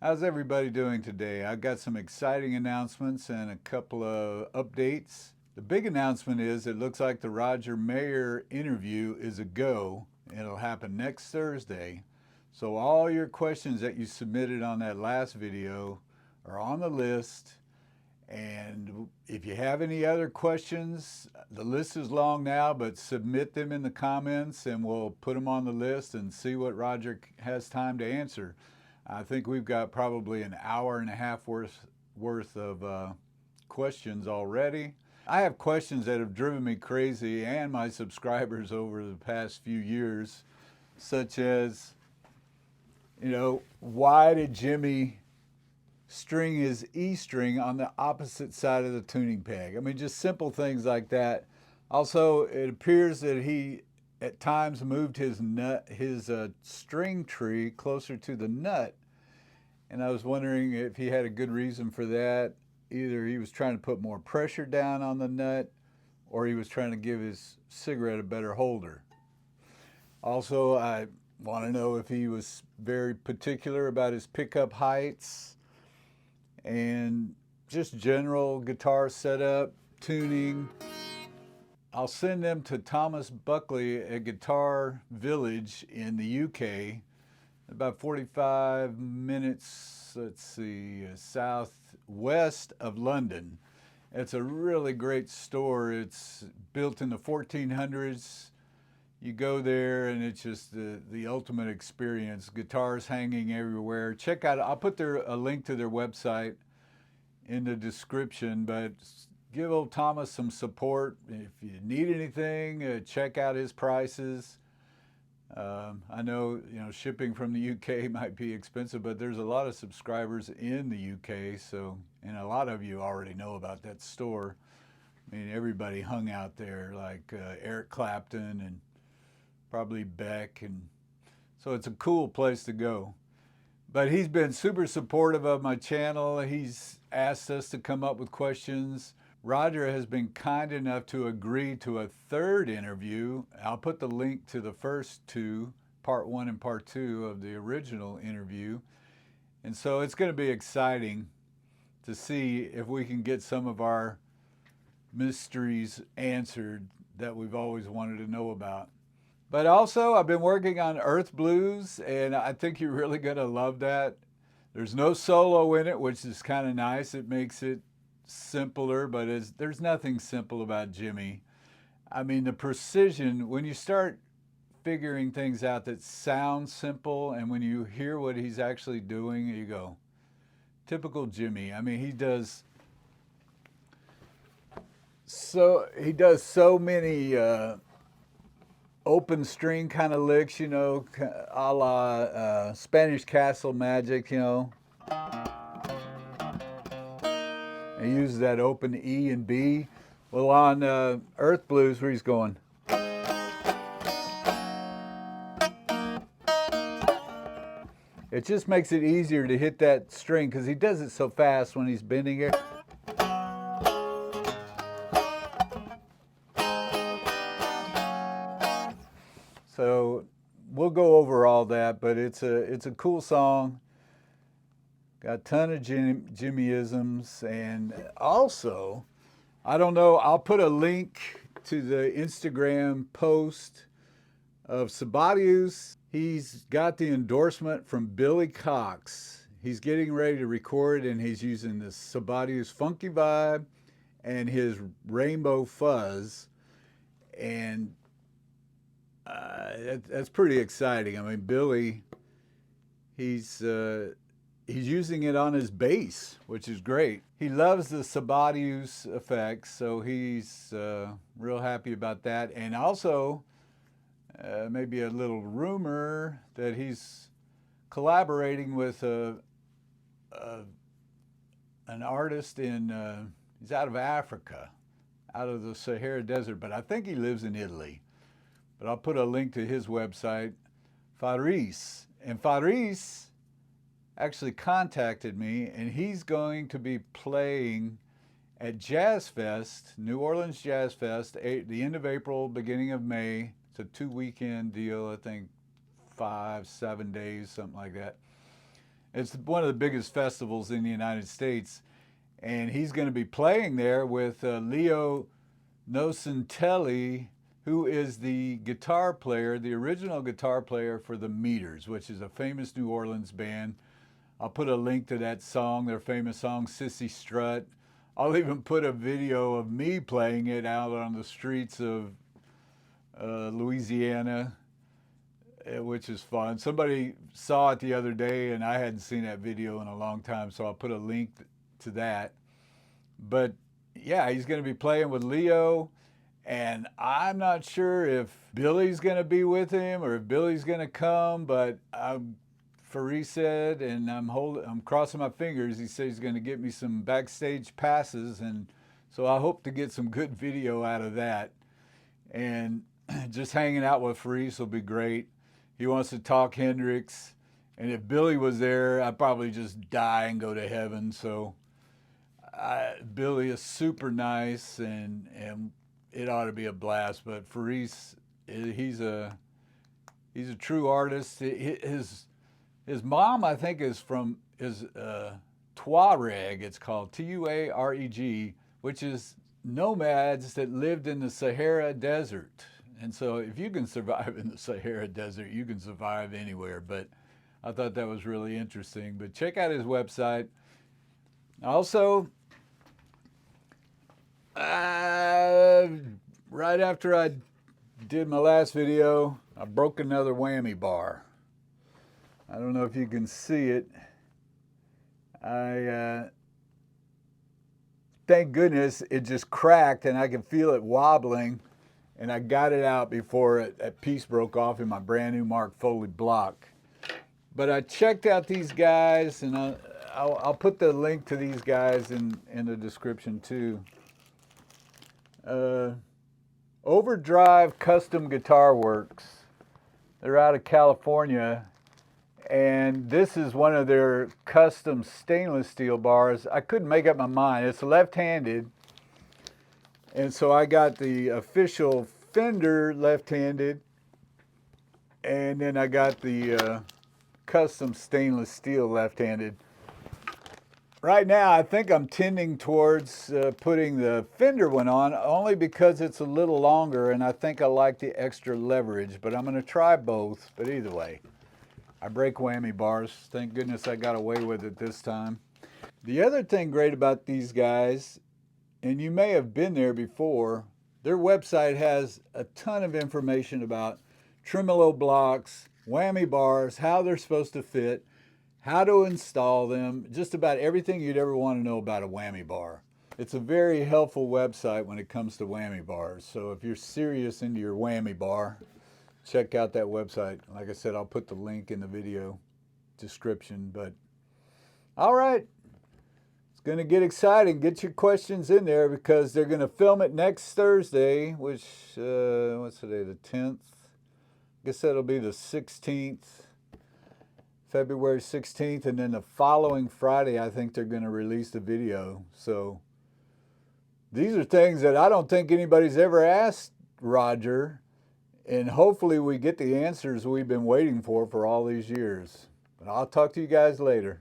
How's everybody doing today? I've got some exciting announcements and a couple of updates. The big announcement is it looks like the Roger Mayer interview is a go. It'll happen next Thursday. So all your questions that you submitted on that last video are on the list. And if you have any other questions, the list is long now, but submit them in the comments and we'll put them on the list and see what Roger has time to answer. I think we've got probably an hour and a half worth of questions already. I have questions that have driven me crazy and my subscribers over the past few years, such as, why did Jimmy string his E string on the opposite side of the tuning peg? I mean, just simple things like that. Also, it appears that he at times moved his string tree closer to the nut, and I was wondering if he had a good reason for that. Either he was trying to put more pressure down on the nut, or he was trying to give his cigarette a better holder. Also, I want to know if he was very particular about his pickup heights and just general guitar setup, tuning. I'll send them to Thomas Buckley at Guitar Village in the UK, about 45 minutes, southwest of London. It's a really great store. It's built in the 1400s. You go there and it's just the ultimate experience. Guitars hanging everywhere. Check out, I'll put a link to their website in the description, but give old Thomas some support. If you need anything, check out his prices. I know, shipping from the UK might be expensive, but there's a lot of subscribers in the UK, and a lot of you already know about that store. I mean, everybody hung out there, like Eric Clapton and probably Beck, and so it's a cool place to go. But he's been super supportive of my channel. He's asked us to come up with questions. Roger has been kind enough to agree to a third interview. I'll put the link to the first two, part 1 and part 2 of the original interview. And so it's going to be exciting to see if we can get some of our mysteries answered that we've always wanted to know about. But also, I've been working on Earth Blues, and I think you're really going to love that. There's no solo in it, which is kind of nice. It makes it simpler, but there's nothing simple about Jimmy. I mean, the precision, when you start figuring things out that sound simple, and when you hear what he's actually doing, you go, typical Jimmy. I mean, he does so many open string kind of licks, a la Spanish Castle Magic, He uses that open E and B. Well, on Earth Blues, where he's going, it just makes it easier to hit that string because he does it so fast when he's bending it. So we'll go over all that, but it's a cool song. Got a ton of Jimmyisms, and also, I don't know, I'll put a link to the Instagram post of Sabatius. He's got the endorsement from Billy Cox. He's getting ready to record, and he's using the Sabatius Funky Vibe and his Rainbow Fuzz, and that's pretty exciting. I mean, Billy, he's using it on his bass, which is great. He loves the Sabatius effects, so he's real happy about that. And also, maybe a little rumor that he's collaborating with an artist he's out of Africa, out of the Sahara Desert, but I think he lives in Italy. But I'll put a link to his website, Faris. And Faris actually contacted me, and he's going to be playing at Jazz Fest, New Orleans Jazz Fest, the end of April, beginning of May. It's a 2-weekend deal, I think 5-7 days, something like that. It's one of the biggest festivals in the United States. And he's going to be playing there with Leo Nocentelli, who is the guitar player, the original guitar player for the Meters, which is a famous New Orleans band. I'll put a link to that song, their famous song, Sissy Strut. I'll even put a video of me playing it out on the streets of Louisiana, which is fun. Somebody saw it the other day, and I hadn't seen that video in a long time, so I'll put a link to that. But yeah, he's going to be playing with Leo, and I'm not sure if Billy's going to be with him or if Billy's going to come, but Faris said, and I'm crossing my fingers, he said he's going to get me some backstage passes, and so I hope to get some good video out of that. And just hanging out with Faris will be great. He wants to talk Hendrix, and if Billy was there, I'd probably just die and go to heaven. So Billy is super nice, and it ought to be a blast. But Faris, he's a true artist. His mom, I think, is Tuareg. It's called Tuareg, which is nomads that lived in the Sahara Desert. And so if you can survive in the Sahara Desert, you can survive anywhere. But I thought that was really interesting. But check out his website. Also, right after I did my last video, I broke another whammy bar. I don't know if you can see it. Thank goodness it just cracked and I could feel it wobbling, and I got it out before that piece broke off in my brand new Mark Foley block. But I checked out these guys, and I'll put the link to these guys in the description too. Overdrive Custom Guitar Works. They're out of California, and this is one of their custom stainless steel bars. I couldn't make up my mind. It's left-handed, and so I got the official Fender left-handed, and then I got the custom stainless steel left-handed. Right now, I think I'm tending towards putting the Fender one on, only because it's a little longer, and I think I like the extra leverage, but I'm going to try both. But either way, I break whammy bars. Thank goodness I got away with it this time. The other thing great about these guys, and you may have been there before, their website has a ton of information about tremolo blocks, whammy bars, how they're supposed to fit, how to install them, just about everything you'd ever want to know about a whammy bar. It's a very helpful website when it comes to whammy bars. So if you're serious into your whammy bar, check out that website. Like I said, I'll put the link in the video description. But all right, it's going to get exciting. Get your questions in there because they're going to film it next Thursday, which, what's today, the 10th? I guess that'll be the 16th. February 16th, and then the following Friday, I think they're going to release the video. So these are things that I don't think anybody's ever asked Roger, and hopefully we get the answers we've been waiting for all these years. But I'll talk to you guys later.